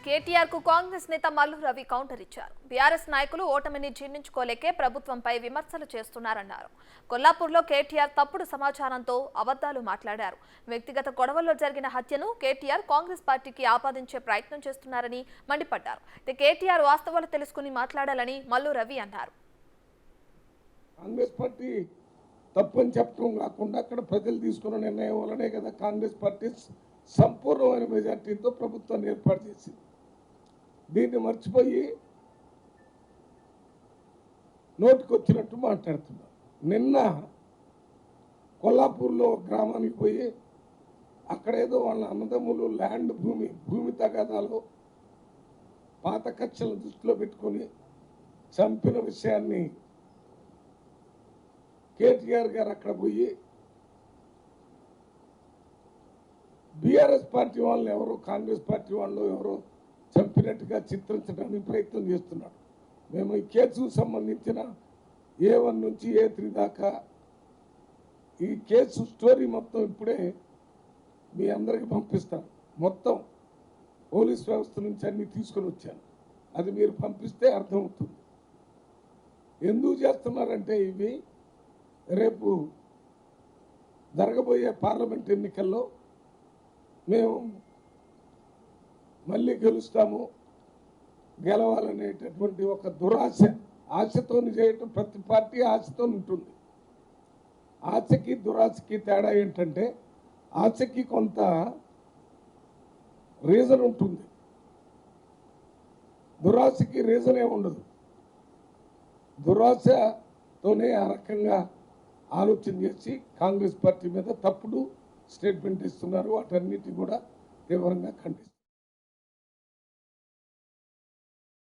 కేటీఆర్ కు కాంగ్రెస్ నేత మల్లు రవి కౌంటర్ ఇచ్చారు. బీఆర్ఎస్ నాయకులు ఓటమిని జీర్ణించుకోలేకే ప్రభుత్వంపై విమర్శలు చేస్తున్నారన్నారు. కొల్లాపూర్లో కేటీఆర్ తప్పుడు సమాచారంతో అబద్ధాలు మాట్లాడారు. వ్యక్తిగత గొడవల్లో జరిగిన హత్యను కేటీఆర్ కాంగ్రెస్ పార్టీకి ఆపాదించే ప్రయత్నం చేస్తున్నారని మండిపడ్డారు. కేటీఆర్ వాస్తవాలు తెలుసుకుని మాట్లాడాలని మల్లు రవి అన్నారు. కాంగ్రెస్ పార్టీ తప్పని చెప్పడం కాకుండా అక్కడ ప్రజలు తీసుకున్న నిర్ణయం వల్లనే కదా కాంగ్రెస్ పార్టీ సంపూర్ణమైన మెజార్టీతో ప్రభుత్వాన్ని ఏర్పాటు చేసింది. దీన్ని మర్చిపోయి నోటికొచ్చినట్టు మాట్లాడుతున్నారు. నిన్న కొల్లాపూర్లో గ్రామానికి పోయి అక్కడేదో వాళ్ళ అన్నదమ్ములు ల్యాండ్ భూమి తగాదాలు పాత కక్షలను దృష్టిలో పెట్టుకొని చంపిన విషయాన్ని కేటీఆర్ గారు అక్కడ పోయి బీఆర్ఎస్ పార్టీ వాళ్ళని ఎవరో కాంగ్రెస్ పార్టీ వాళ్ళు ఎవరో చంపినట్టుగా చిత్రించడానికి ప్రయత్నం చేస్తున్నాడు. మేము ఈ కేసుకు సంబంధించిన A1 నుంచి A3 దాకా ఈ కేసు స్టోరీ మొత్తం ఇప్పుడే మీ అందరికి పంపిస్తాను. మొత్తం పోలీస్ వ్యవస్థ నుంచి అన్ని తీసుకొని వచ్చాను. అది మీరు పంపిస్తే అర్థమవుతుంది. ఎందుకు చేస్తున్నారంటే ఇవి రేపు జరగబోయే పార్లమెంట్ ఎన్నికల్లో మేము మళ్ళీ గెలుస్తాము, గెలవాలనేటటువంటి ఒక ఆశతో చేయటం ప్రతి పార్టీ ఆశతో ఉంటుంది. ఆశకి దురాశకి తేడా ఏంటంటే ఆశకి కొంత రీజన్ ఉంటుంది, దురాశకి రీజనే ఉండదు. దురాశతోనే ఆ రకంగా ఆలోచన చేసి కాంగ్రెస్ పార్టీ మీద తప్పుడు స్టేట్మెంట్ ఇస్తున్నారు. వాటన్నిటి కూడా తీవ్రంగా ఖండిస్తున్నారు.